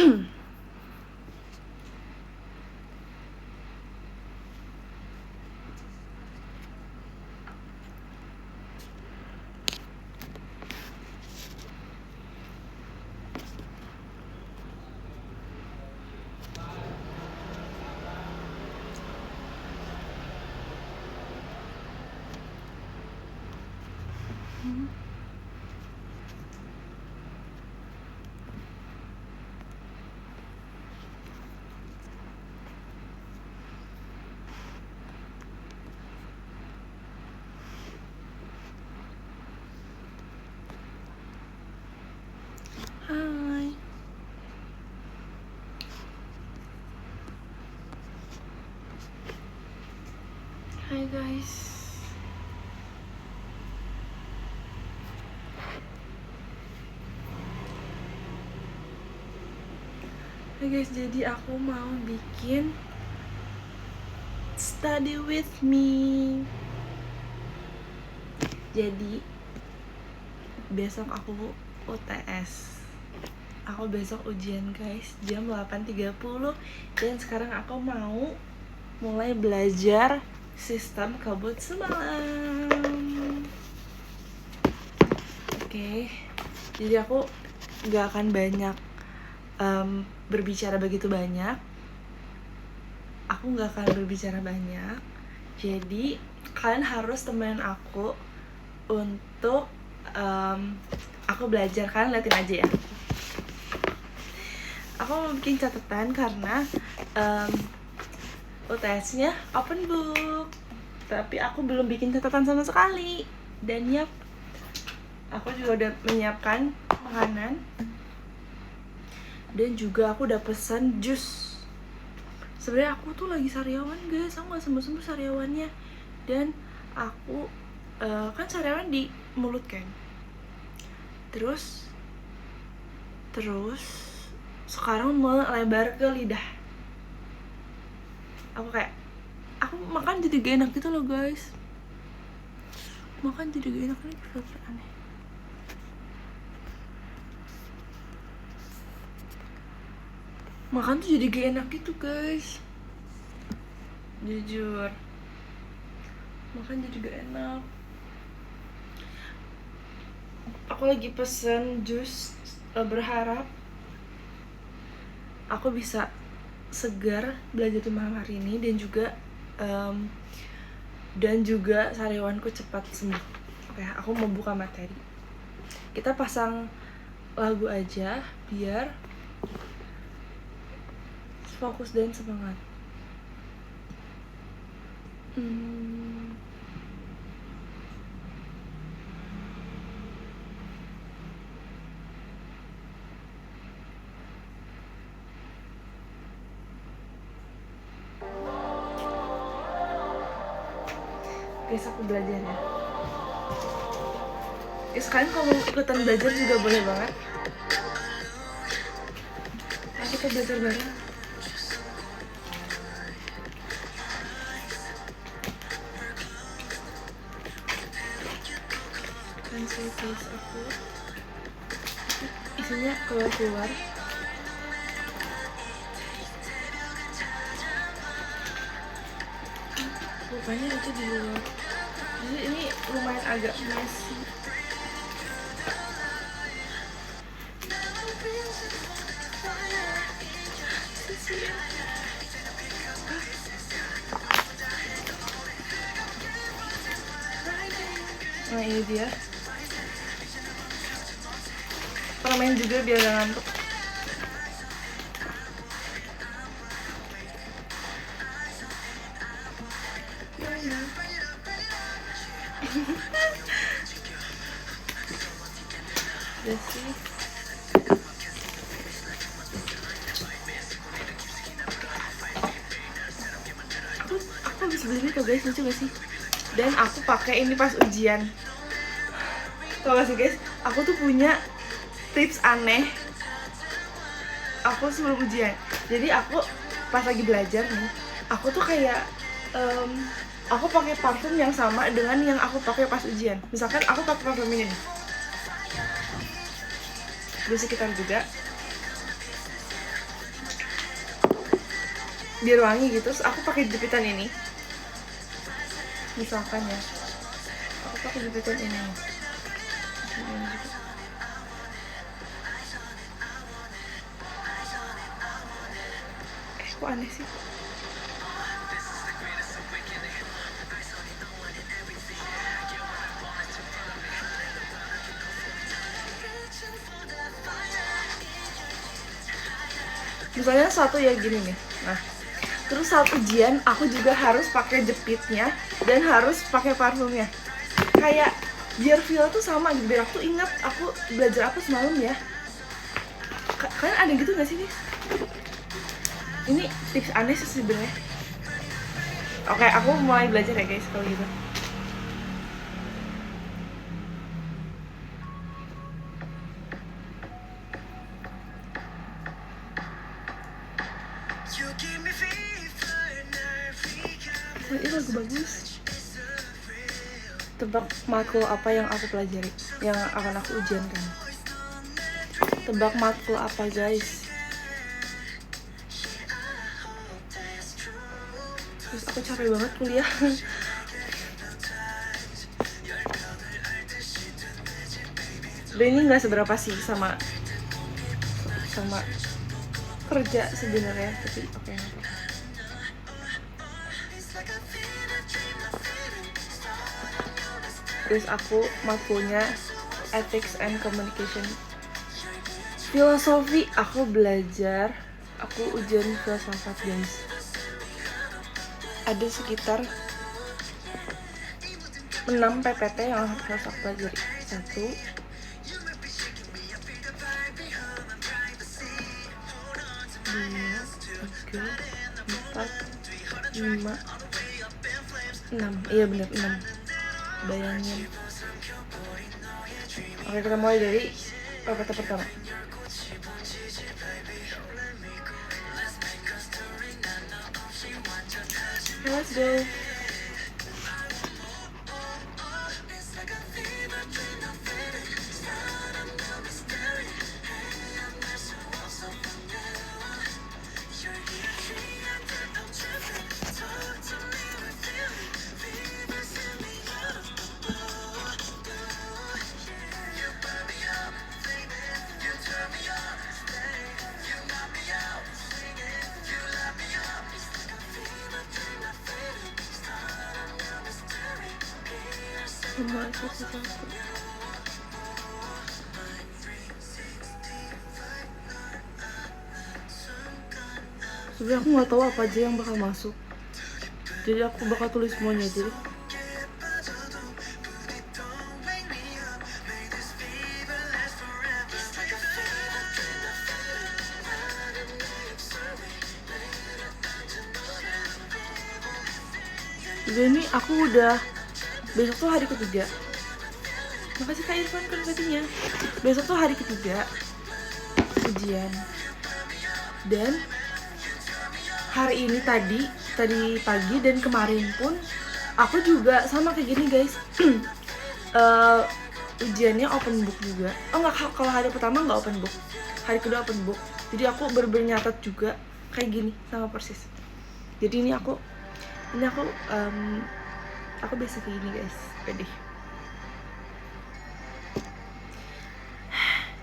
Hai. Hai guys. Hai guys, jadi aku mau bikin study with me. Jadi besok aku UTS. Aku besok ujian guys, jam 8.30. Dan sekarang aku mau mulai belajar sistem kabut semalam. Oke. Jadi aku gak akan banyak berbicara begitu banyak. Aku gak akan berbicara banyak. Jadi kalian harus temenin aku untuk aku belajar. Kalian liatin aja ya. Aku mau bikin catatan karena UTS-nya open book, tapi aku belum bikin catatan sama sekali. Dan yap, aku juga udah menyiapkan makanan. Dan juga aku udah pesan jus. Sebenarnya aku tuh lagi sariawan guys, aku gak sembuh-sembuh sariawannya. Dan aku kan sariawan di mulut kan. Terus sekarang melebar ke lidah. Aku makan jadi gak enak gitu loh guys. Makan jadi gak enak, ini filter aneh. Makan tuh jadi gak enak gitu guys. Jujur, makan jadi gak enak. Aku lagi pesen jus, berharap aku bisa segar belajar di malam hari ini. Dan juga sariawanku cepat sembuh. Oke, aku mau buka materi. Kita pasang lagu aja biar fokus dan semangat. Guys, aku belajar ya. Guys, kalian kalau mau ikutan belajar juga boleh banget. Ayo kita belajar bareng. Cancel case aku. Isinya keluar. Rupanya itu di luar. Jadi ini lumayan agak messy. Nah ini dia. Permen juga biar gak ngantuk. Udah sih. Aku habis beli ini tuh guys, lucu gak sih? Dan aku pakai ini pas ujian. Tau gak sih guys? Aku tuh punya tips aneh aku sebelum ujian. Jadi aku pas lagi belajar nih, aku tuh kayak aku pakai parfum yang sama dengan yang aku pakai pas ujian. Misalkan aku pakai parfum ini nih, di sekitar juga. biar wangi gitu. Terus aku pakai jepitan ini, misalkan ya, aku pakai jepitan ini. Kok aneh sih? Misalnya satu ya gini nih. Nah, terus saat ujian aku juga harus pakai jepitnya dan harus pakai parfumnya. Kayak biar feel tuh sama gitu, biar aku ingat aku belajar apa semalam ya. Kalian ada gitu gak sih guys? Ini tips aneh sih sebenarnya. Oke, aku mulai belajar ya guys kalau gitu. Ini lagu bagus. Tebak matkul apa yang aku pelajari, yang akan aku ujiankan. Tebak matkul apa guys? Terus aku capek banget kuliah. Dan ini nggak seberapa sih sama kerja sebenarnya, tapi oke. Terus aku matkulnya Ethics and Communication. Filosofi aku belajar, aku ujian filsafat guys. Ada sekitar 6 PPT yang harus aku pelajari. 1, 2, 3, 4, 5, 6. Iya bener 6. Bayangin. Oke, kita mulai dari PPT pertama. Let's go. Sebenarnya aku nggak tahu apa aja yang bakal masuk, jadi aku bakal tulis semuanya. Jadi ini aku udah, besok tuh hari ketiga. Makasih Kak Irfan konfetinya. Besok tuh hari ketiga ujian. Dan hari ini tadi pagi dan kemarin pun aku juga sama kayak gini guys. Ujiannya open book juga. Oh enggak, kalau hari pertama nggak open book, hari kedua open book. Jadi aku bener-bener nyatet juga kayak gini sama persis. Jadi ini aku biasa kayak gini guys. Pede.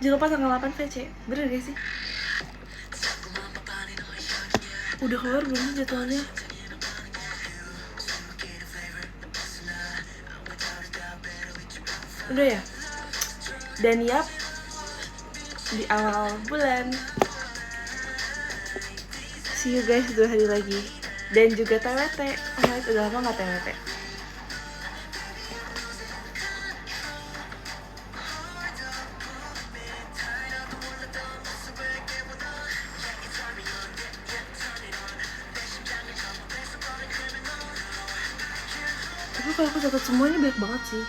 Jangan lupa tanggal 8 VC. Bener gak sih? Udah keluar belum sih jadwalnya? Udah ya? Dan yap, di awal bulan. See you guys 2 hari lagi. Dan juga TWT. Oh my God, udah lama gak TWT. Tapi kalau aku catat semua ini banyak banget sih.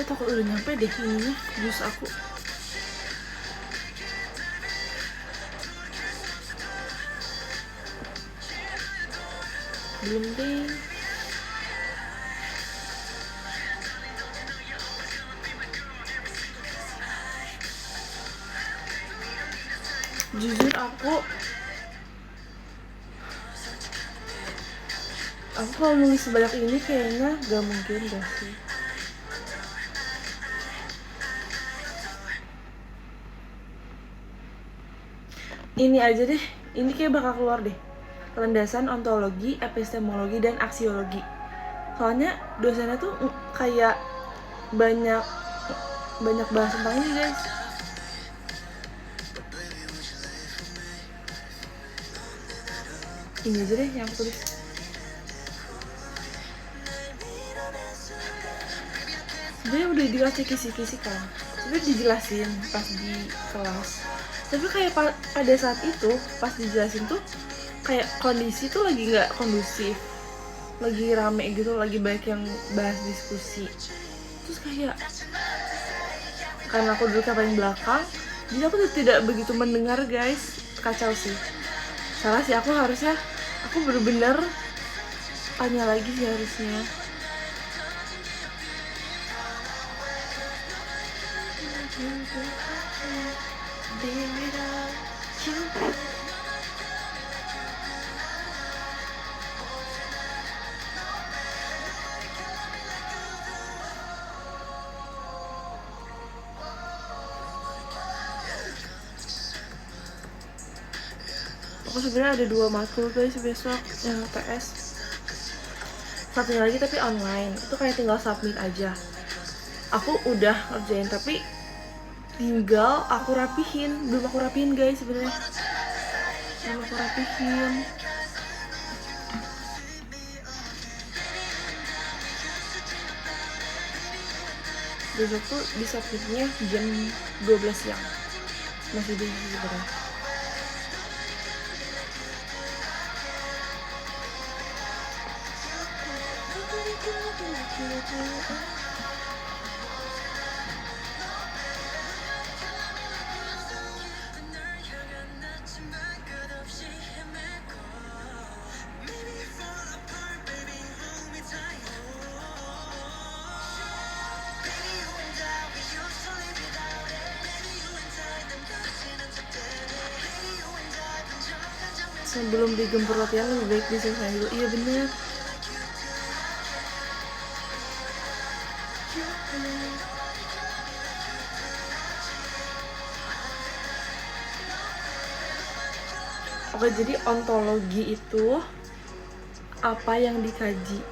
aku takut udah nyampe deh ininya, jus aku. Belum deh. Jujur aku kalau nulis sebanyak ini kayaknya gak mungkin gak sih. Ini aja deh, ini kayak bakal keluar deh. Landasan ontologi, epistemologi, dan aksiologi. Soalnya dosennya tuh kayak banyak bahas tentang ini guys. Ini aja deh yang aku tulis. Sebenarnya udah dikasih kisi-kisi kan, sebenarnya dijelasin pas di kelas. Tapi kayak pada saat itu pas dijelasin tuh kayak kondisi tuh lagi nggak kondusif, lagi rame gitu, lagi banyak yang bahas diskusi. Terus kayak karena aku duduk paling belakang, jadi aku tuh tidak begitu mendengar guys. Kacau sih, salah sih aku, harusnya aku bener-bener tanya lagi sih harusnya. Aku sebenarnya ada 2 matkul guys besok yang PS. Satunya lagi tapi online, itu kayak tinggal submit aja. Aku udah ngerjain tapi tinggal aku rapihin. Belum aku rapihin guys sebenarnya. Belum aku rapihin. Besok tuh di submitnya jam 12 siang. Masih di sebenarnya. Sebelum digempur latihan lebih baik diselesaikan dulu. Iya bener. Oke, jadi ontologi itu apa yang dikaji?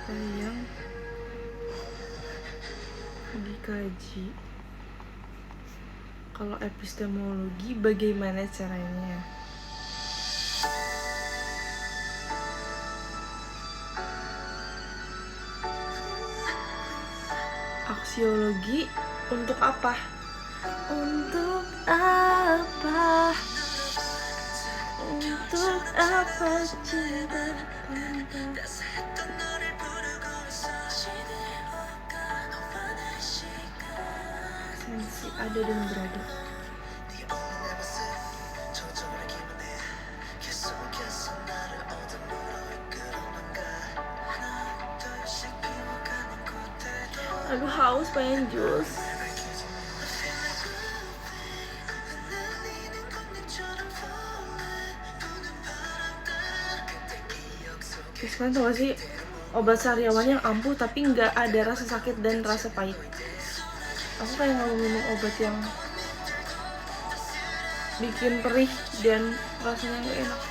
Apa yang dikaji? Kalau epistemologi bagaimana caranya? Aksiologi untuk apa? Untuk apa? Untuk apa cinta? Sensi ada dan berada. Aduh haus pengen jus. Terus kan tau gak sih obat sariawan yang ampuh tapi nggak ada rasa sakit dan rasa pahit. Aku kayak nggak mau minum obat yang bikin perih dan rasanya nggak enak.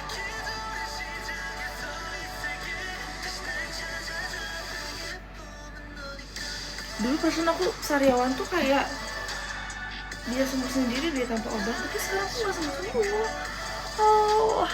Dulu perasaan aku sariawan tuh kayak dia sembuh sendiri dia tanpa obat, tapi sekarang aku nggak sembuh. Oh.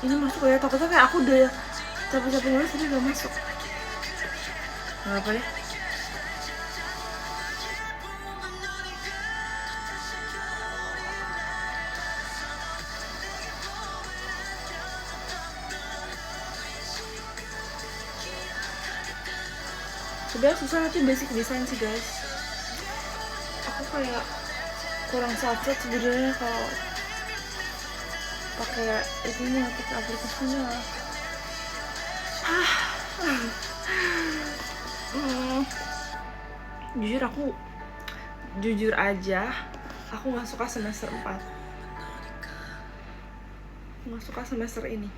ini masuk ya, takutnya kayak aku udah capek-capek nulis tapi gak masuk. Gak apa deh. Sebenarnya susah nanti basic design sih guys. Aku kayak kurang sacet sebenarnya kalau pakai ininya, pakai aplikasinya. Jujur aja aku nggak suka semester 4. Nggak suka semester ini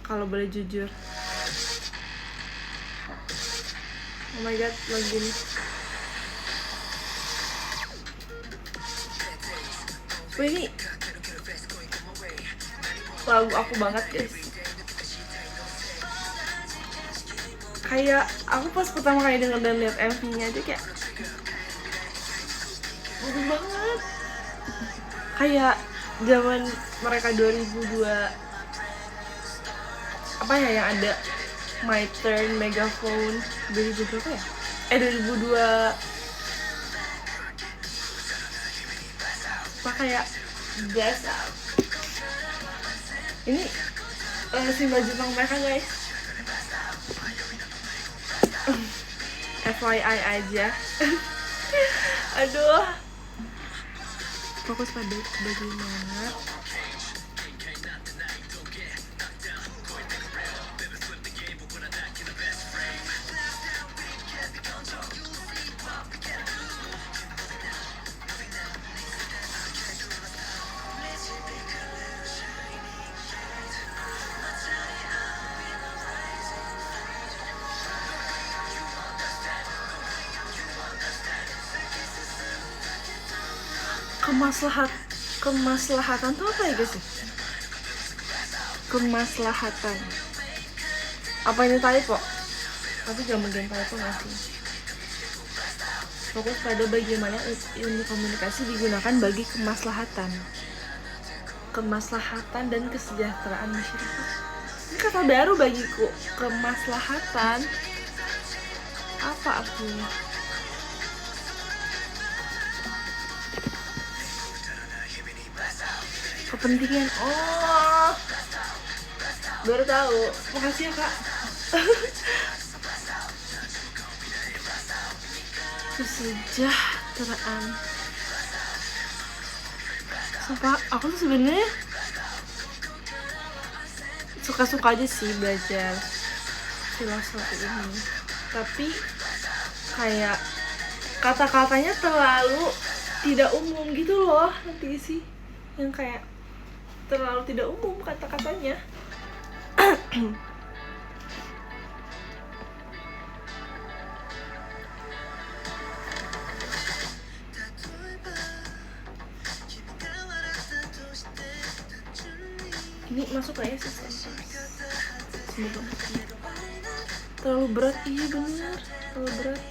kalau boleh jujur. Oh my god, lagi nih. Wah, ini lagu aku banget guys. Kayak aku pas pertama kali denger dan lihat MV-nya aja kayak bagus banget. Kayak zaman mereka 2002 apa ya yang ada My Turn, Megaphone 2000 berapa ya? 2002 apa kayak Bless Up. Ini si baju pang mereka guys. FYI aja. Aduh. Fokus pada bagaimana kemaslahatan tuh apa ya guys? Kemaslahatan apa ini typo? Tapi gak mungkin typo gak sih? Fokus pada bagaimana ilmu komunikasi digunakan bagi kemaslahatan dan kesejahteraan masyarakat. Ini kata baru bagiku, kemaslahatan. Apa artinya? Kepentingan. Oh, baru tahu. Makasih ya kak. Kesejahteraan. Sumpah, aku tuh sebenarnya suka-suka aja sih belajar filosofi ini, tapi kayak kata-katanya terlalu tidak umum gitu loh, nanti sih yang kayak terlalu tidak umum kata-katanya. Ini masuk gak ya sistem? Semoga masuk. Terlalu berat, iya bener, terlalu berat.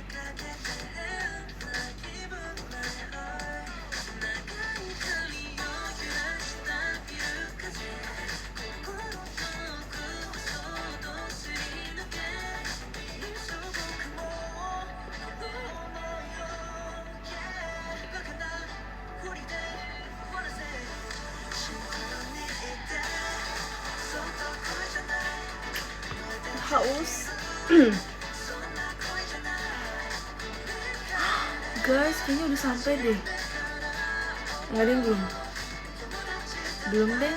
Haus. Guys, kayaknya udah sampai deh. Nggak ada yang belum? Belum deh.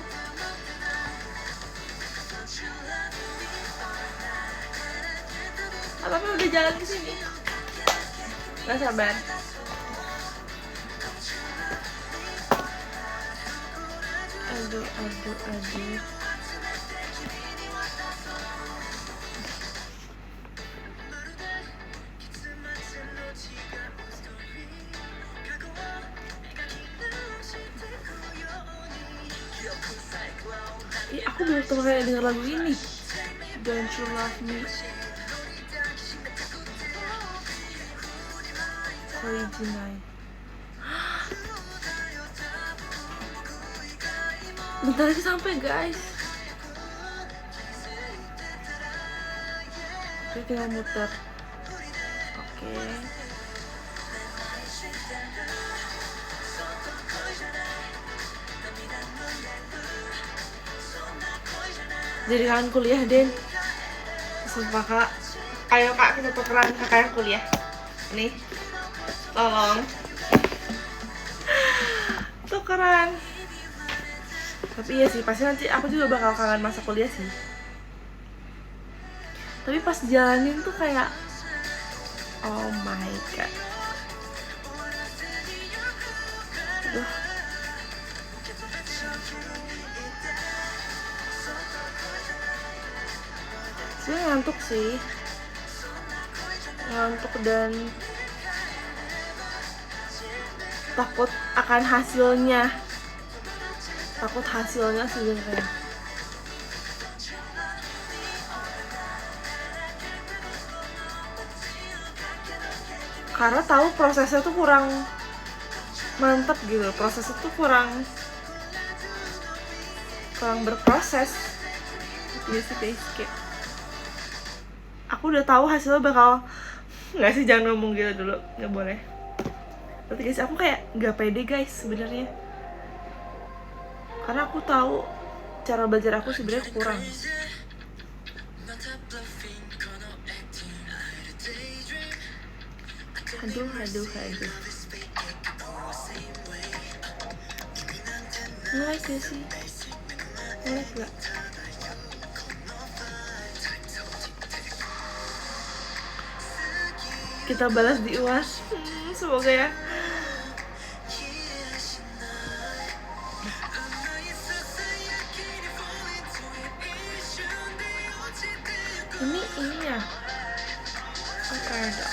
Apa udah jalan ke sini? Nggak sabar. Aduh. Ih, aku baru pertama kali denger lagu ini. Don't You Love Me. Original. Bentar lagi sampai guys. Kita tinggal muter. Oke. Jadi kalian kuliah, Den. Sumpah kak. Ayo kak, kita tukeran kakak yang kuliah. Nih, tolong. Tukeran. Tapi iya sih, pasti nanti aku juga bakal kangen masa kuliah sih. Tapi pas jalanin tuh kayak oh my god. Aduh. Sebenernya ngantuk sih. Ngantuk dan takut akan hasilnya. Takut hasilnya sebenarnya. Karena tahu prosesnya tuh kurang mantap gitu. Prosesnya tuh kurang berproses. Iya sih guys, kayak aku udah tahu hasilnya bakal nggak sih, jangan ngomong gitu dulu, nggak boleh. Tapi guys, aku kayak nggak pede guys sebenarnya, karena aku tahu cara belajar aku sebenarnya kurang. Aduh. Mulai gak sih? Mulai gak? Kita balas di UAS. Semoga ya. Ini ya. Oke, ada.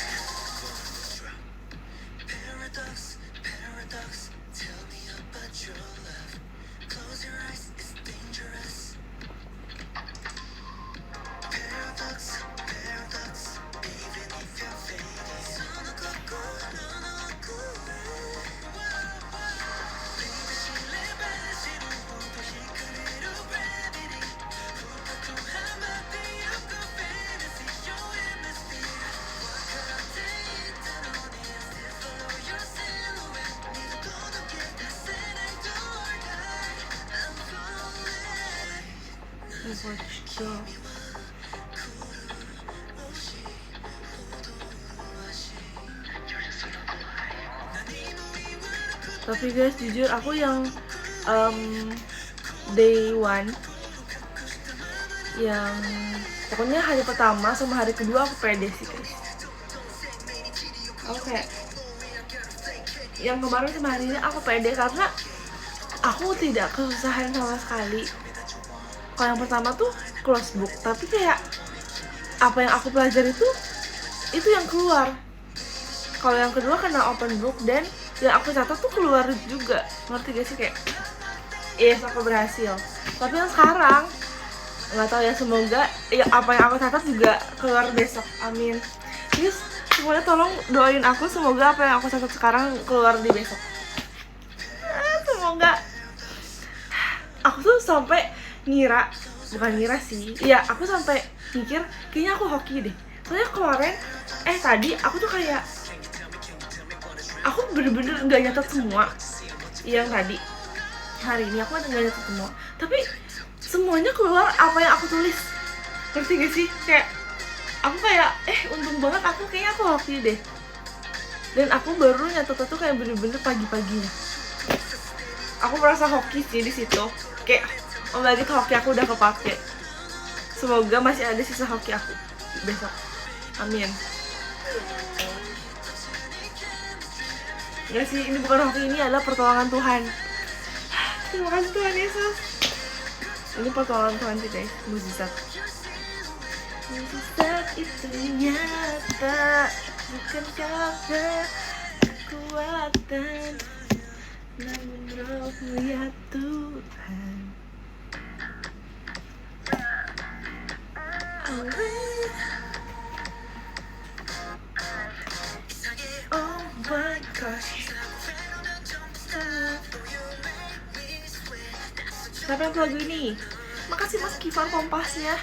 Tapi guys, jujur aku yang day one, yang pokoknya hari pertama sama hari kedua aku pede sih guys. Aku kayak yang kemarin sama hari ini aku pede karena aku tidak kesusahan sama sekali. Kalau yang pertama tuh close book, tapi kayak apa yang aku pelajari itu yang keluar. Kalau yang kedua kena open book dan yang aku catat tuh keluar juga. Ngerti gak sih, kayak yes, aku berhasil. Tapi yang sekarang nggak tahu ya, semoga ya apa yang aku catat juga keluar besok, amin. Terus semuanya tolong doain aku, semoga apa yang aku catat sekarang keluar di besok. Semoga. Aku tuh sampai bukan ngira sih, ya aku sampai mikir kayaknya aku hoki deh. Soalnya kemarin tadi aku tuh kayak aku bener-bener nggak nyatet semua yang tadi. Hari ini aku nggak nyatet semua, tapi semuanya keluar apa yang aku tulis. Ngerti gak sih? Kayak aku kayak untung banget, aku kayaknya aku hoki deh. Dan aku baru nyatet tuh kayak bener-bener pagi-paginya. Aku merasa hoki sih di situ. Kayak lagi hoki aku udah kepake. Semoga masih ada sisa hoki aku besok, amin. Nggak sih, ini bukan hoki, ini adalah pertolongan Tuhan. Terima kasih Tuhan Yesus. Ini pertolongan Tuhan sih guys, mujizat. Mujizat itu nyata, bukan karena kekuatan, namun Roh-Mu ya Tuhan. Oh my gosh. Siapa yang lagu ini? Makasih Mas Kifar kompasnya.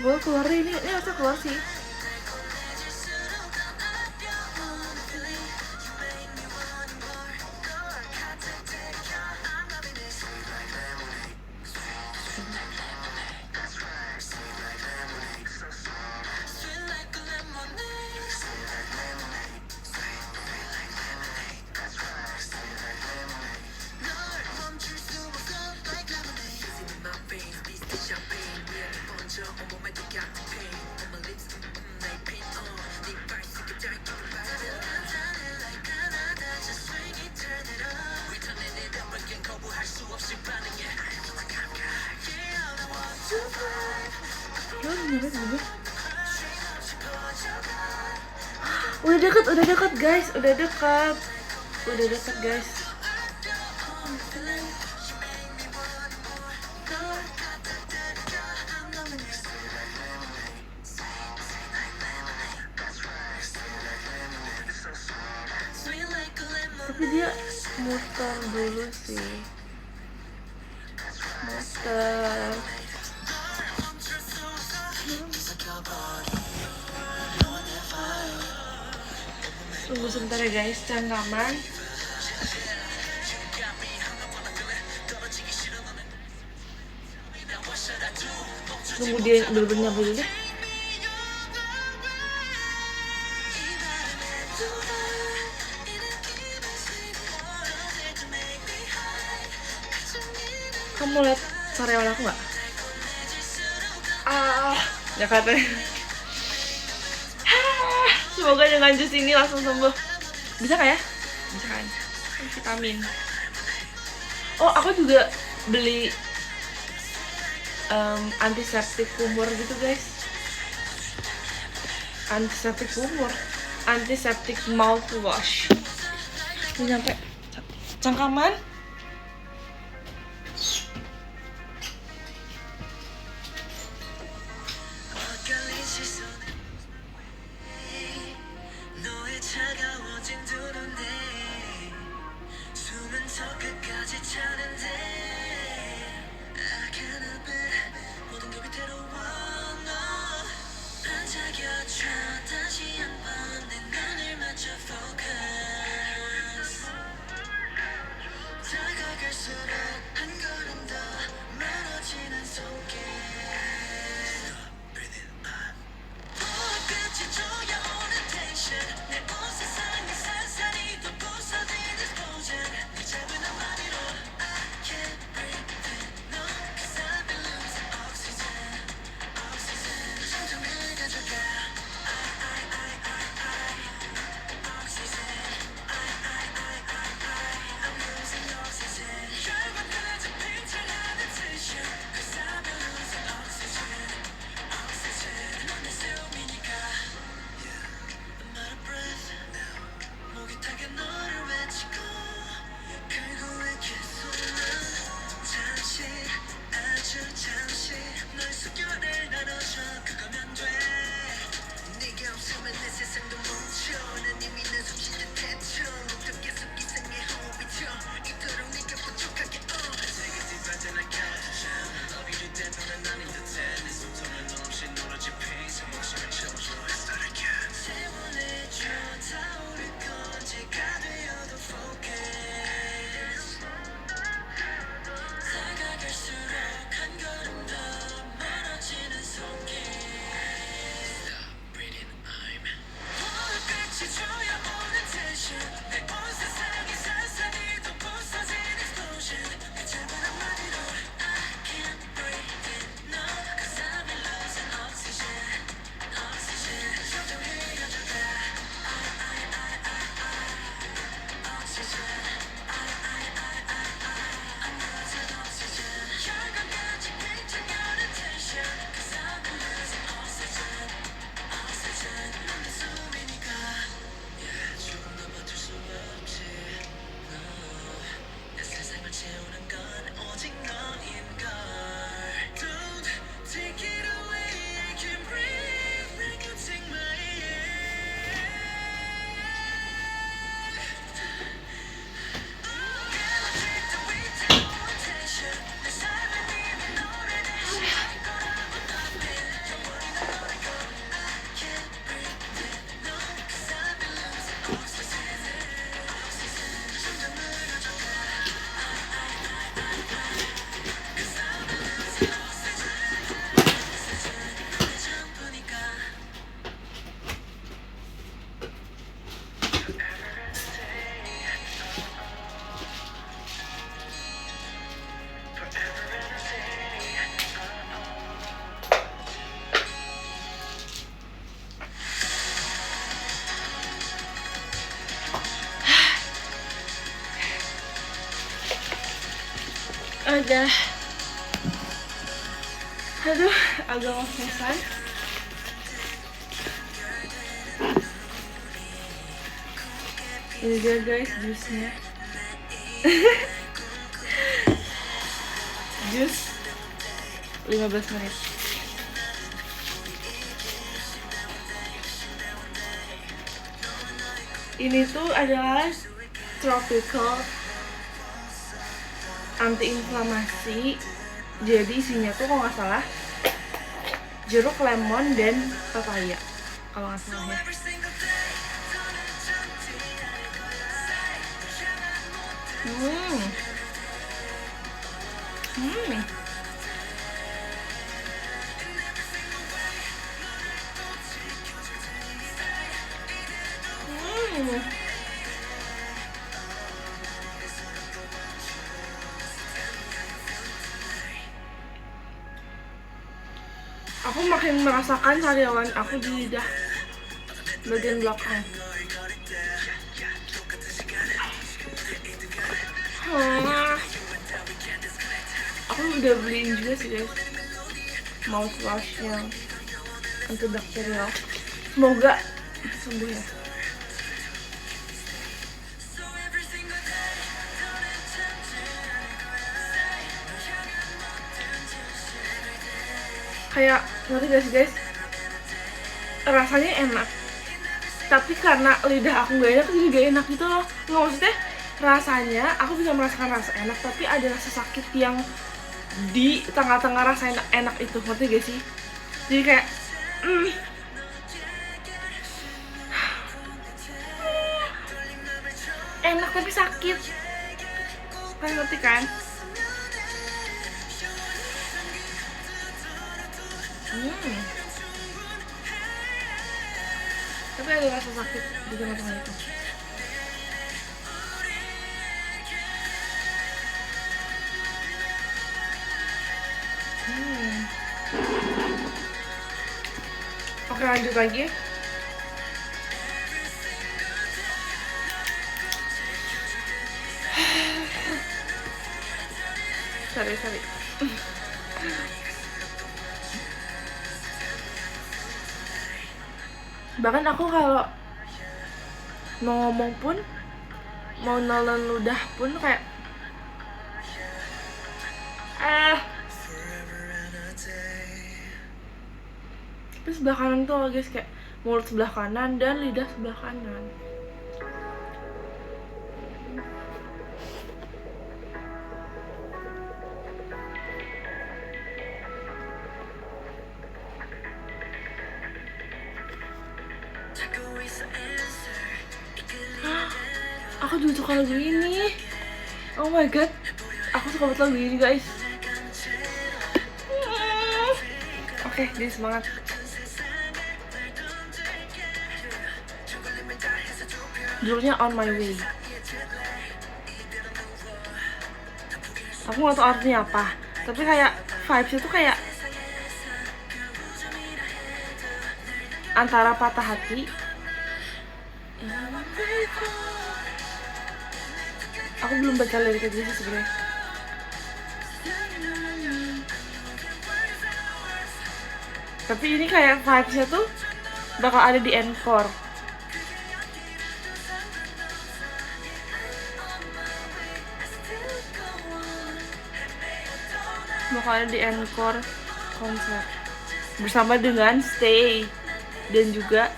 Gue keluar deh, ini harusnya keluar sih. Udah dekat guys, udah dekat guys. Tapi dia muter dulu sih, muter. Tunggu sebentar ya guys, cangkaman. Tunggu dia bener-bener nyampe dulu deh. Kamu lihat karyawan aku nggak? Ya katanya. Semoga dengan jus ini langsung sembuh. Bisa nggak ya? Bisa kan? Vitamin. Oh, aku juga beli antiseptik kumur gitu guys. Antiseptik kumur, antiseptik mouthwash. Ini nyampe cangkaman. Udah. Aduh, agak ngos-ngosan. Ini dia guys jusnya. Jus 15 menit. Ini tuh adalah tropical anti-inflamasi. Jadi isinya tuh kalau nggak salah jeruk, lemon, dan papaya kalau nggak salah ya. Aku makin merasakan sariawan aku di lidah bagian belakang. Aku udah beliin juga sih guys mouthwash yang antibakterial. Semoga sembuh ya. Kayak ngerti gak sih guys, rasanya enak tapi karena lidah aku gak enak jadi gak enak gitu loh. Nggak, maksudnya rasanya aku bisa merasakan rasa enak tapi ada rasa sakit yang di tengah-tengah rasa enak itu, ngerti gak sih? Jadi kayak enak tapi sakit, kan ngerti kan? Tapi ada rasa sakit di tengah-tengah itu. Oke, lanjut lagi. Sorry. Bahkan aku kalau mau ngomong pun, mau nelen ludah pun kayak tapi sebelah kanan tuh guys, kayak mulut sebelah kanan dan lidah sebelah kanan. Aku juga suka lagu ini. Oh my god, aku suka banget lagu ini guys. Oke, jadi semangat. Judulnya On My Way. Aku nggak tahu artinya apa, tapi kayak vibes itu kayak antara patah hati. Aku belum baca liriknya sih sebenarnya. Tapi ini kayak vibesnya tuh bakal ada di encore. Bakal ada di encore konser bersama dengan Stay dan juga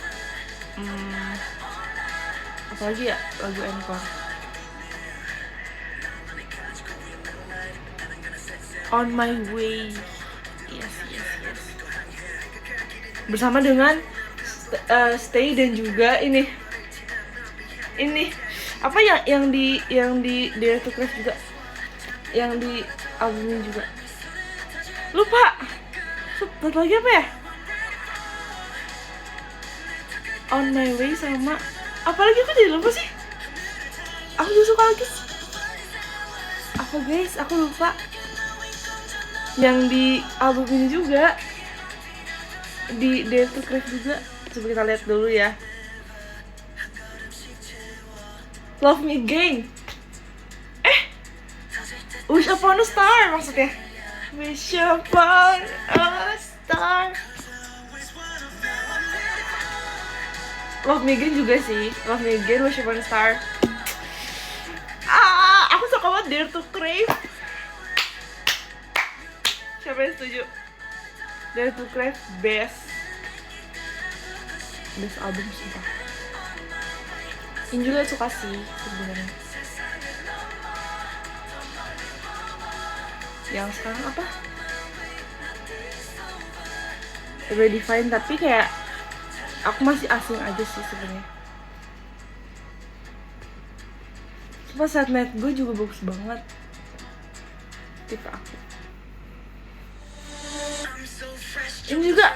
apalagi ya lagu encore. On My Way. Yes. Bersama dengan Stay dan juga ini apa yang di Dare to Craft juga, yang di albumnya juga. Lupa. Satu lagi apa ya? On My Way sama apa lagi, aku jadi lupa sih. Aku juga suka lagi. Apa guys? Aku lupa. Yang di album ini juga, di Dare to Craft juga. Coba kita lihat dulu ya. Love Me Again. Wish upon a star maksudnya. Wish upon a star. Love Me Again juga sih. Love Me Again, Wish upon a star. Aku suka banget Dare to Crave. Siapa yang setuju? Dare to Crave best album sumpah. Ini juga suka sih sebenarnya. Yang sekarang apa? Redefine, tapi kayak aku masih asing aja sih sebenarnya. Cuma saat Night gue juga bagus banget. Tipe aku. Ini juga.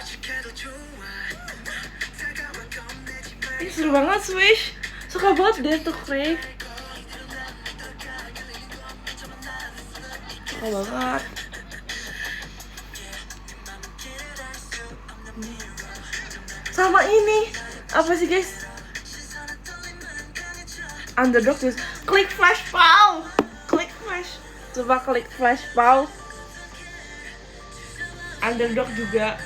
Ini seru banget Swish. Suka banget Dare to Crave. Suka banget. Sama ini. Apa sih guys? Underdog terus Click Flash Pow. Click Flash. Coba Click Flash Pow. Underdog juga.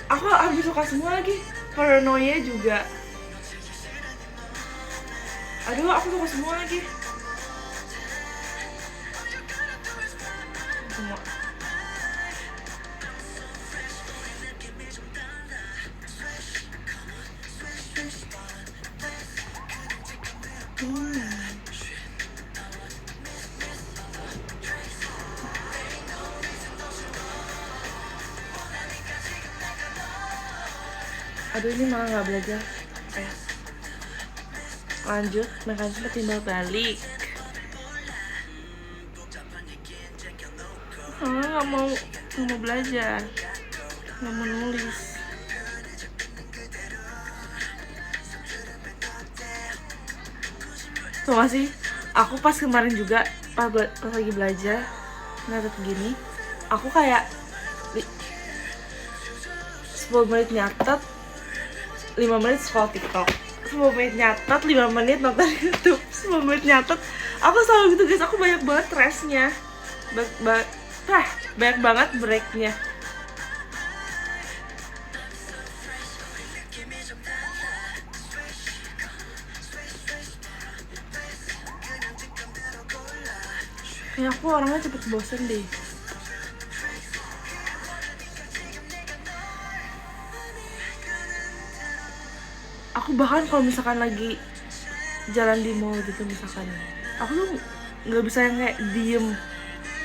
Aku hampir suka semua lagi. Paranoia juga. Aduh, aku suka semua lagi. Semua. Aduh, ini malah nggak belajar. Lanjut, mekanisme timbal balik. Nggak mau belajar, nggak mau nulis. Tuh masih, aku pas kemarin juga pas lagi belajar nyatet gini, aku kayak 10 menit nyatet, 5 menit scroll TikTok, 10 menit nyatet, 5 menit nonton YouTube, 10 menit nyatet. Aku selalu gitu guys, aku banyak banget restnya, banyak banget breaknya. Kayak aku orangnya cepet bosen deh. Aku bahkan kalau misalkan lagi jalan di mall gitu misalkan, aku tuh nggak bisa yang kayak diem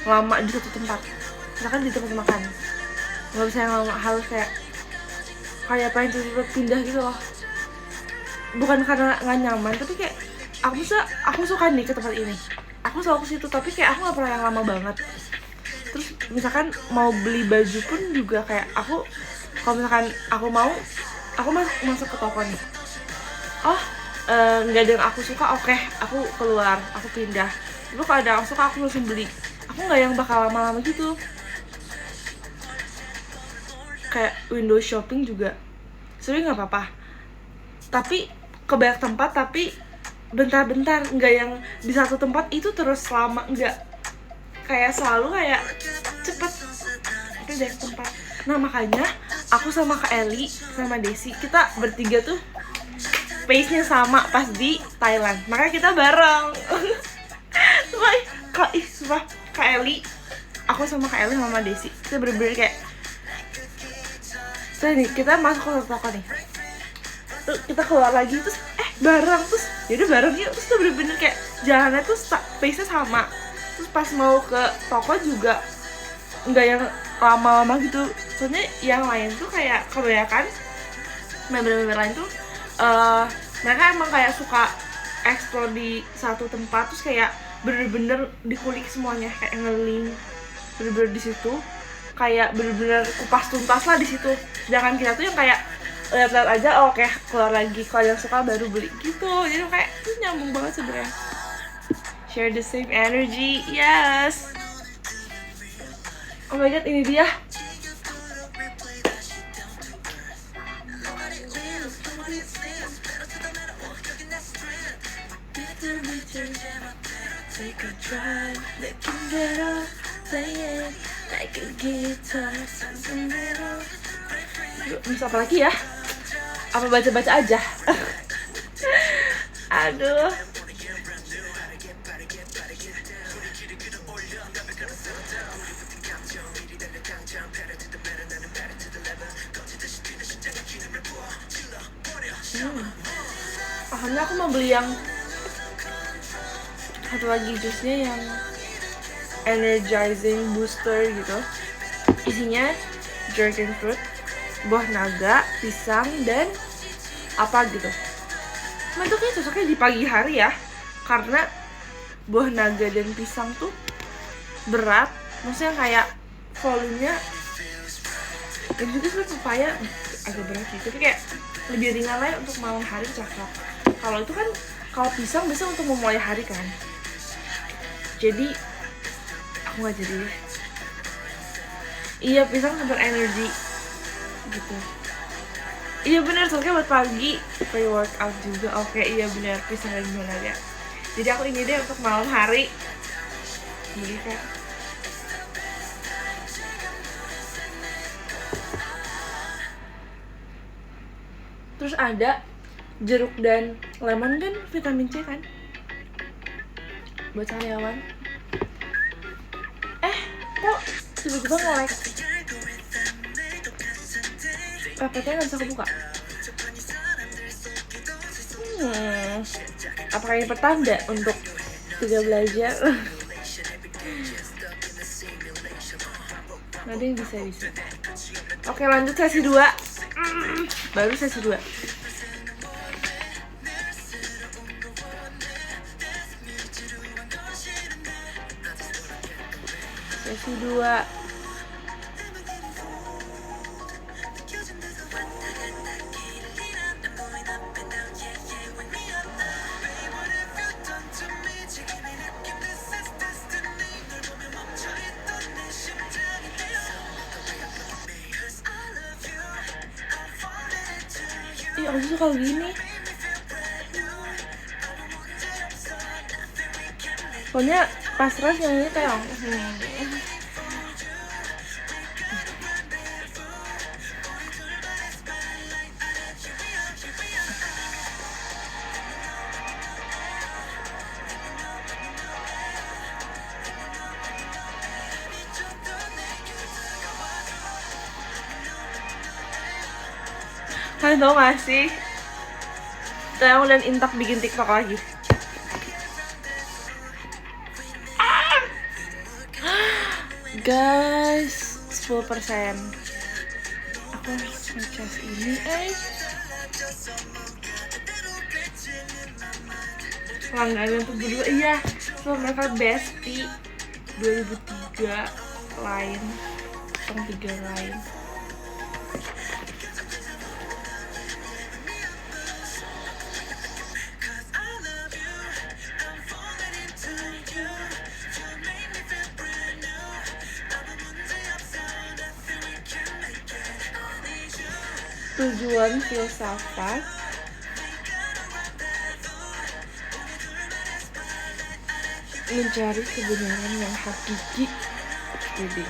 lama di satu tempat. Misalkan di tempat makan, nggak bisa yang lama, harus kayak pengen cepet pindah gitu loh. Bukan karena nggak nyaman, tapi kayak aku suka nih ke tempat ini, aku selalu ke situ, tapi kayak aku nggak pernah yang lama banget. Terus misalkan mau beli baju pun juga kayak aku, kalau misalkan aku masuk ke toko nih, nggak ada yang aku suka, oke, aku keluar, aku pindah. Tapi kalau ada yang aku suka, aku langsung beli. Aku nggak yang bakal lama-lama gitu. Kayak window shopping juga sebenarnya nggak apa-apa, tapi ke banyak tempat, tapi bentar-bentar, nggak yang di satu tempat itu terus lama, nggak. Kayak selalu kayak cepet itu dari tempat. Nah makanya aku sama Kak Eli sama Desi, kita bertiga tuh pace-nya sama pas di Thailand, makanya kita bareng. Kak Eli, aku sama Kak Eli sama Desi, kita bener-bener kayak nih, kita masuk ke toko nih, terus kita keluar lagi, terus bareng, terus yaudah bareng yuk, terus tuh bener-bener kayak jalannya tuh pace-nya sama. Terus pas mau ke toko juga nggak yang lama-lama gitu, soalnya yang lain tuh kayak kebanyakan member-member lain tuh mereka emang kayak suka explore di satu tempat, terus kayak bener-bener dikulik semuanya, kayak ngeling bener-bener di situ, kayak bener-bener kupas tuntas lah di situ. Sedangkan kita tuh yang kayak lihat-lihat aja, oke, keluar lagi, kalau yang suka baru beli gitu. Jadi kayak itu nyambung banget sebenarnya. Share the same energy, yes. Oh my god, ini dia. take a drive, looking better, playing like a guitar, something better. Bisa apa lagi ya? Apa baca-baca aja? Aduh. Akhirnya aku mau beli yang satu lagi jusnya yang energizing booster gitu. Isinya dragon fruit, buah naga, pisang, dan apa gitu. Nah itu kayak cocoknya di pagi hari ya, karena buah naga dan pisang tuh berat, maksudnya kayak volumenya. Dan juga sebenarnya papaya agak berat gitu, tapi kayak lebih ringan lah untuk malam hari cocok. Kalau itu kan, kalau pisang biasanya untuk memulai hari kan. Jadi aku nggak jadi. Iya, pisang super energi gitu. Iya benar, soalnya buat pagi pre-workout juga. Oke, iya benar, pisang dan buah naga. Jadi aku ini deh untuk malam hari. Jadi kayak terus ada jeruk dan lemon kan vitamin C kan buat sariawan. Kok tiba-tiba nge-lag? PPT nggak bisa kebuka. Apakah ini pertanda untuk tidak belajar? Nanti bisa. Oke, lanjut sesi 2. Baru sesi 2. Sesi 2. Aku suka gini. Pokoknya pas ras yang ini kayak kalian tau gak sih? Teong dan Intak bikin TikTok lagi. Guys, 10%. Aku harus ngecas ini, langganan tuh berdua. Iya, so mereka bestie 2003 lain, tong 3 lain. Tujuan filsafat mencari kebenaran yang hakiki. Jadi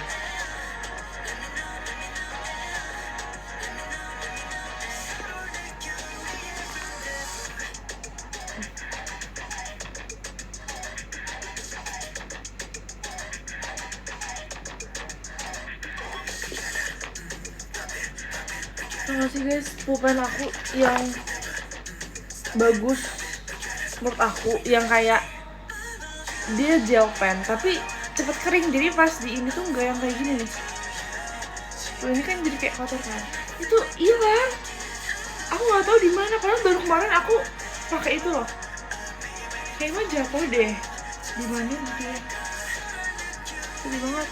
tau sih guys, pulpen aku yang bagus menurut aku yang kayak dia gel pen tapi cepet kering, jadi pas di ini tuh nggak yang kayak gini nih. Ini kan jadi kayak kotor kan, itu hilang. Aku nggak tahu di mana, padahal baru kemarin aku pakai itu loh. Kayaknya jatuh deh di mana gitu ya, sedih banget.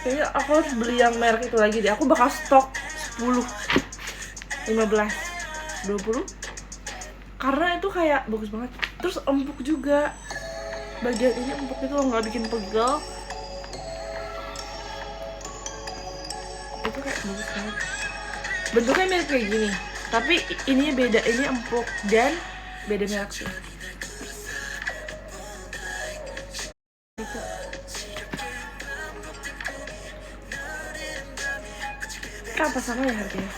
Kayaknya aku harus beli yang merek itu lagi deh. Aku bakal stok 10, 15, 20 karena itu kayak bagus banget. Terus empuk juga, bagian ini empuk itu loh, nggak bikin pegel. Itu kayak bagus banget. Bentuknya mirip kayak gini, tapi ininya beda. Ini empuk dan beda merek sih. Gitu. Apa sama ya harganya?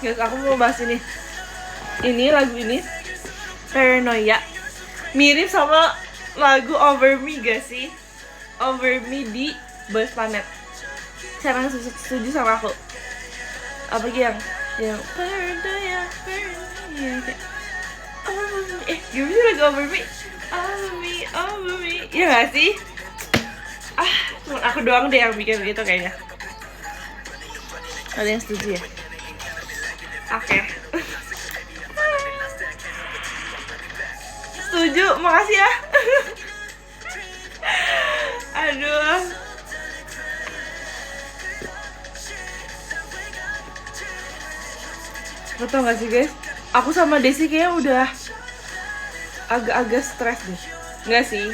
Guys, aku mau bahas ini. Ini lagu ini Paranoia mirip sama lagu Over Me gak sih? Over Me di Boys Planet. Siapa yang setuju sama aku? Apa yang Paranoia kayak Over Me. Gimana sih lagu Over Me? Over Me. Iya gak sih? Cuma aku doang deh yang bikin begitu kayaknya. Ada yang setuju ya? Oke. Setuju, makasih ya. Aduh. Lo tau gak sih guys, aku sama Desi kayaknya udah agak-agak stres deh. Nggak sih?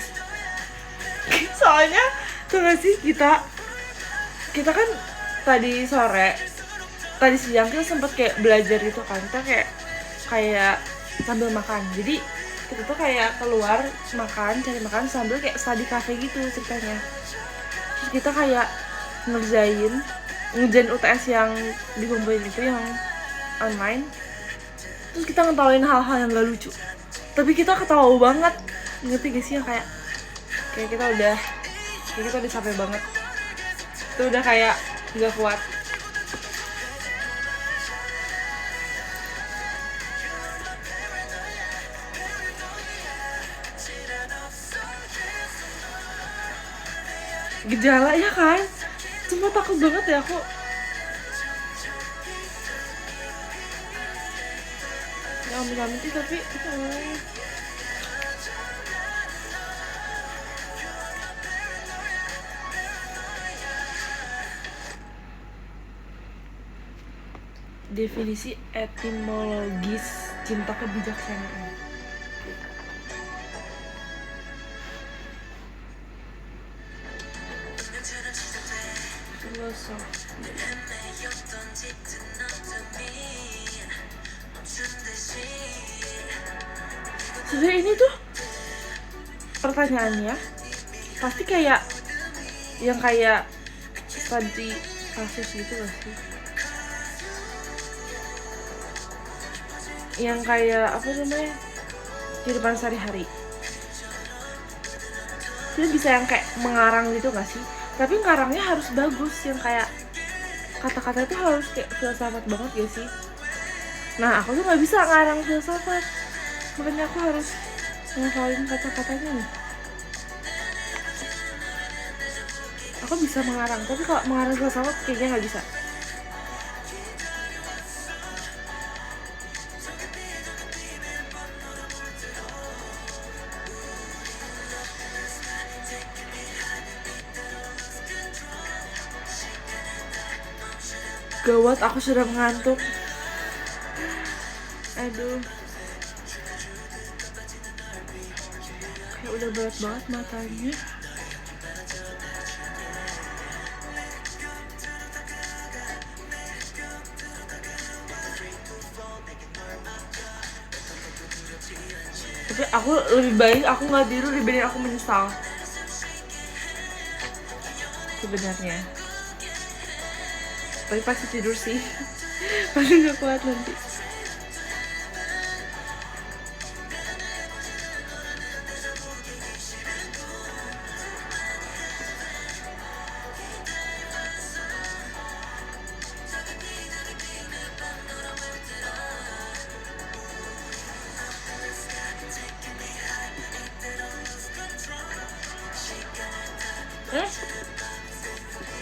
Soalnya tau gak sih, kita kan tadi siang kita sempet kayak belajar gitu kan. Kita kayak sambil makan. Jadi kita tuh kayak keluar cari makan sambil kayak study cafe gitu ceritanya. Terus kita kayak ngerjain UTS yang dikumpulin itu yang online. Terus kita ngetawain hal-hal yang gak lucu, tapi kita ketawa banget. Ngerti gak sih, yang kayak kita udah capek banget. Itu udah kayak gak kuat. Gejala ya kan, cuma takut banget ya aku. Ya amin sih, tapi definisi etimologis cinta kebijaksanaan. Sebenarnya ini tuh pertanyaannya pasti kayak yang kayak studi kasus gitu gak sih? Yang kayak apa namanya, kehidupan sehari-hari. Itu bisa yang kayak mengarang gitu gak sih? Tapi ngarangnya harus bagus, yang kayak kata-kata itu harus kayak filsafat banget gak sih? Nah aku tuh gak bisa ngarang filsafat, makanya aku harus ngafalin kata-katanya nih. Aku bisa mengarang, tapi kalau mengarang filsafat kayaknya gak bisa. Gawat, aku sudah mengantuk. Aduh, kayak udah berat banget matanya. Tapi aku lebih baik aku nggak tidur dibanding aku menyesal sebenarnya. Tapi pasti tidur sih. Pasti nggak kuat nanti.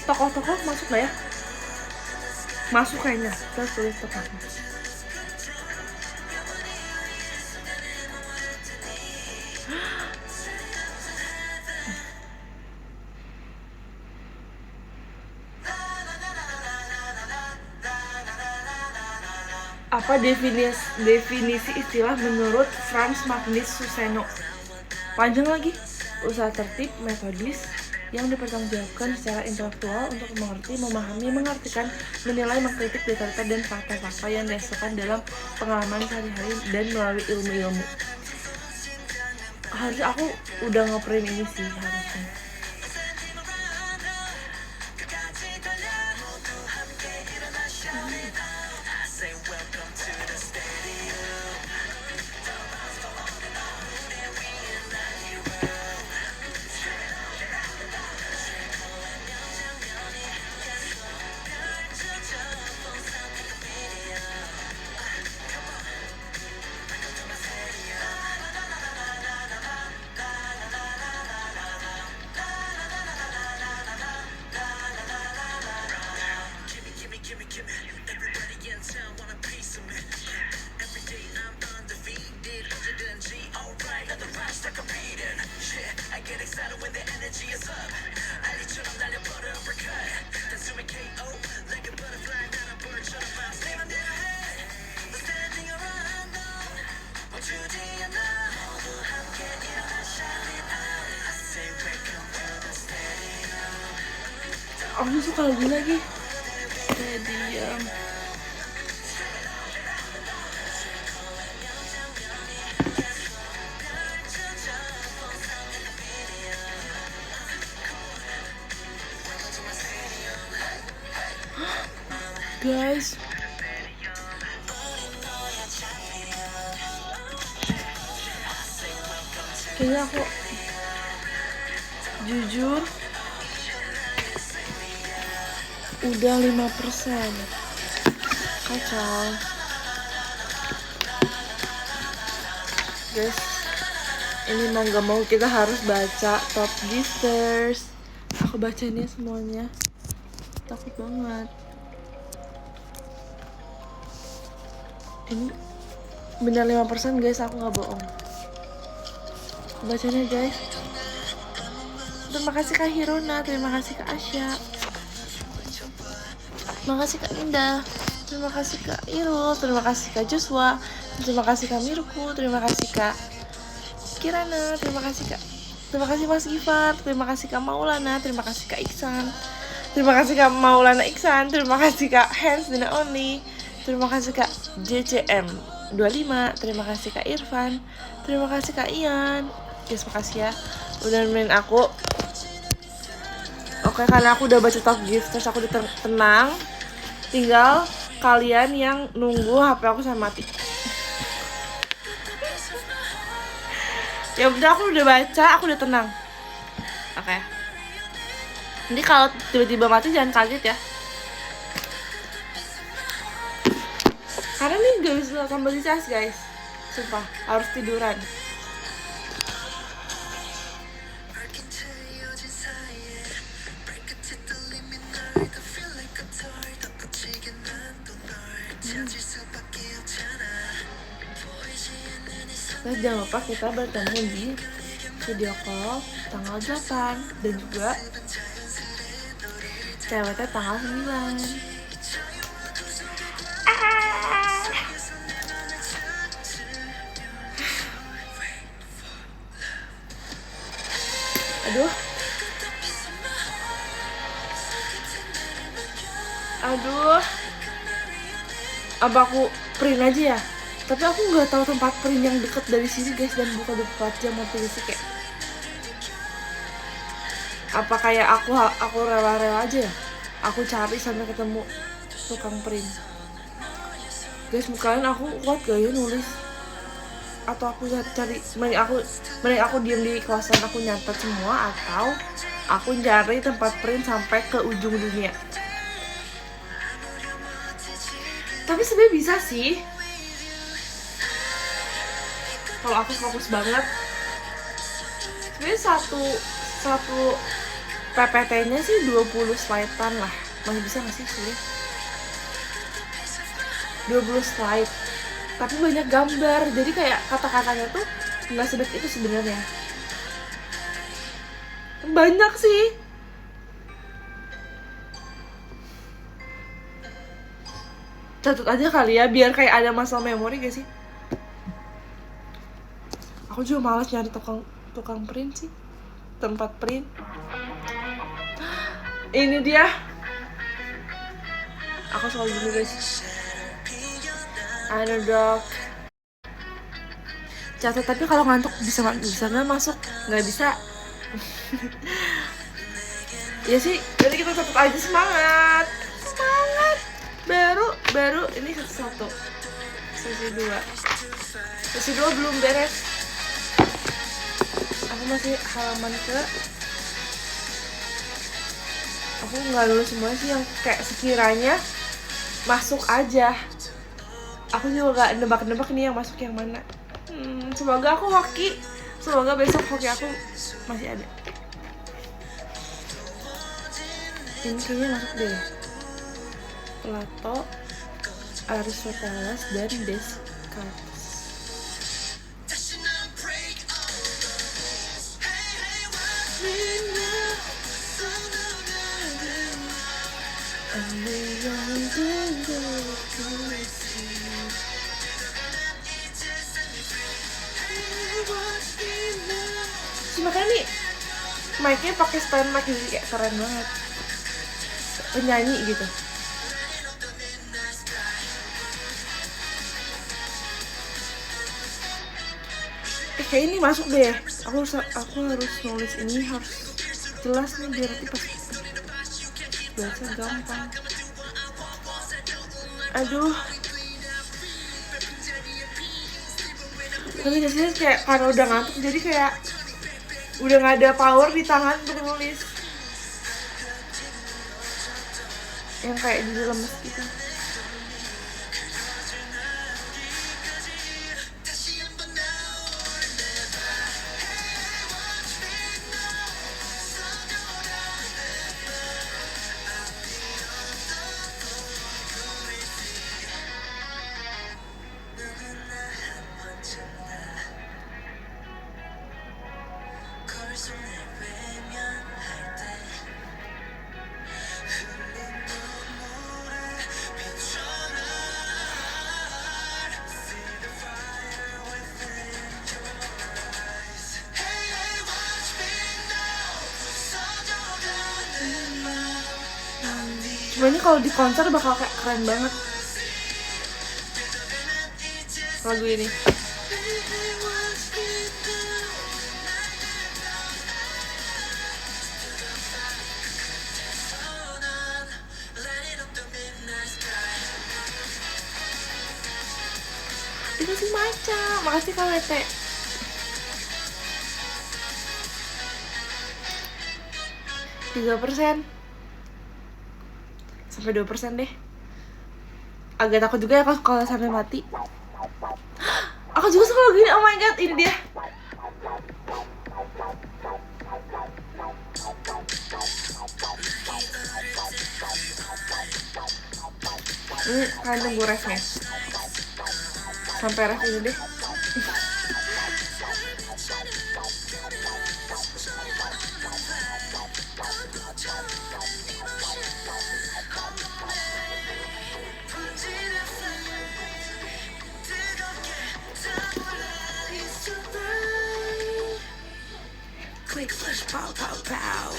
Tokoh-tokoh masuk gak ya? Masuk kayaknya. Kita tulis tokoh. Apa definisi istilah menurut Franz Magnus Suseno? Panjang lagi. Usaha tertib, metodis, yang dipertanggungjawabkan secara intelektual untuk mengerti, memahami, mengartikan, menilai, mengkritik data-data dan fakta-fakta yang didasarkan dalam pengalaman sehari-hari dan melalui ilmu-ilmu. Harusnya aku udah ngeprint ini sih harusnya. Aku suka lagu lagi. Stadium. Guys, kayaknya aku jujur udah 5%. Kacau. Guys, ini mau gak mau kita harus baca top gifters. Aku bacainnya semuanya. Takut banget. Ini benar 5% guys, aku gak bohong. Bacanya guys. Terima kasih Kak Hirona, terima kasih Kak Asya, terima kasih Kak Indah, terima kasih Kak Irul, terima kasih Kak Joshua, terima kasih Kak Mirku, terima kasih Kak Kirana, terima kasih Mas Gifar, terima kasih Kak Maulana, terima kasih Kak Iksan, terima kasih Kak Maulana Iksan, terima kasih Kak Hands Dina Only, terima kasih Kak JCM 25, terima kasih Kak Irfan, terima kasih Kak Ian. Guys, makasih ya udah nemenin aku. Oke, karena aku udah baca top gift, terus aku udah tenang. Tinggal kalian yang nunggu HP aku sampai mati. Ya udah, aku udah baca, aku udah tenang. Oke. Nanti kalau tiba-tiba mati jangan kaget ya. Karena nih gak bisa kompensasi guys. Sumpah, harus tiduran. Nah, jangan lupa kita bertemu di video call tanggal 8 dan juga CWT tanggal 9. Aduh, apa aku print aja ya? Tapi aku nggak tahu tempat print yang deket dari sini guys, dan buka 24 jam motivasi kayak. Apa kayak aku rela-rela aja ya? Aku cari sampai ketemu tukang print. Guys, kalian aku kuat gak ya nulis? Atau aku cari, mending aku diem di kosan, aku nyatet semua, atau aku cari tempat print sampai ke ujung dunia. Tapi sebenarnya bisa sih. Kalau aku fokus banget, sebenarnya satu PPT-nya sih 20 slide-an lah. Masih bisa gak sih sebenarnya? 20 slide. Tapi banyak gambar, jadi kayak kata-katanya tuh nggak sedikit itu sebenarnya. Banyak sih. catat aja kali ya, biar kayak ada masalah memori gak sih? Aku juga malas nyari tukang print sih, tempat print. Ini dia. Aku selalu dulu guys. Underdog. Catat, tapi kalau ngantuk bisa nggak masuk? Nggak bisa. Ya sih, jadi kita catat aja, semangat. Baru ini satu. Sesi 2 belum beres. Aku masih halaman aku nggak lulus semua sih, yang kayak sekiranya masuk aja. Aku juga gak nebak-nebak nih yang masuk yang mana. Semoga aku hoki. Semoga besok hoki aku masih ada. Ini kayaknya masuk deh. Plato, Aristoteles, dan Descartes. Makanya nih mic-nya pakai stand mic, jadi kayak keren banget, penyanyi gitu. Kayak ini masuk deh. Aku harus nulis ini, harus jelas nih biar nanti pas baca gampang. Aduh. Tapi biasanya kayak karena udah ngantuk, jadi kayak udah gak ada power di tangan untuk nulis. Yang kayak di lemes gitu. Cuma ini kalau di konser bakal kayak keren banget lagu ini. Dikasih maca, makasih Kak Lete. %3 sampai 2% deh. Agak takut juga ya kalau sampai mati. Aku juga suka gini. Oh my god, ini dia. Ini kalian tunggu refnya. Sampai ref ini deh. Quick flash pow pow pow.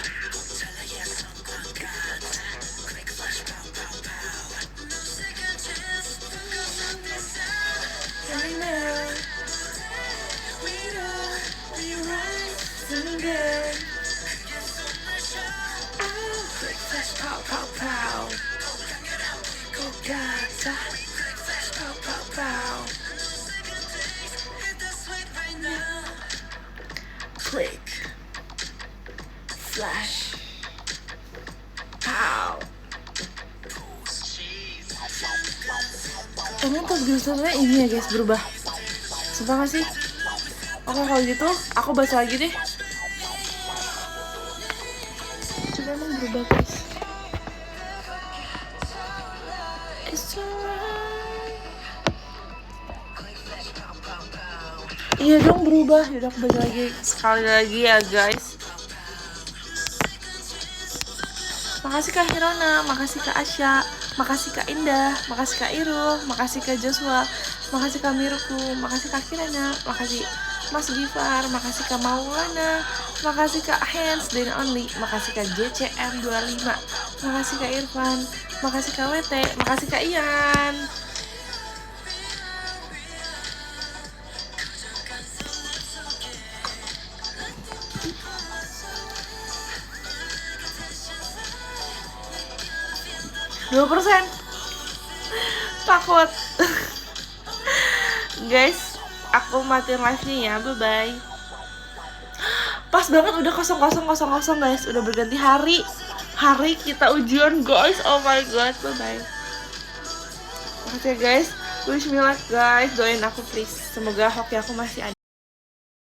Click, flash, pow. Emang pas gilirannya ini ya guys berubah. Sumpah gak sih? Oke kalau gitu aku baca lagi deh. Coba emang berubah guys. Iya dong berubah. Yaudah aku baca lagi sekali lagi ya guys. Makasih Kak Hirona, makasih Kak Asya, makasih Kak Indah, makasih Kak Irul, makasih Kak Joshua, makasih Kak Mirku, makasih Kak Kirana, makasih Mas Gifar, makasih Kak Maulana, makasih Kak Hands dan Only, makasih Kak JCM25, makasih Kak Irfan, makasih Kak WT, makasih Kak Ian. %, takut. Guys, aku matiin live-nya ya, bye-bye. Pas banget udah 00.00 guys, udah berganti hari. Hari kita ujian guys, oh my god, bye-bye. Makasih ya guys, wish me luck guys, doain aku please. Semoga hoki aku masih ada.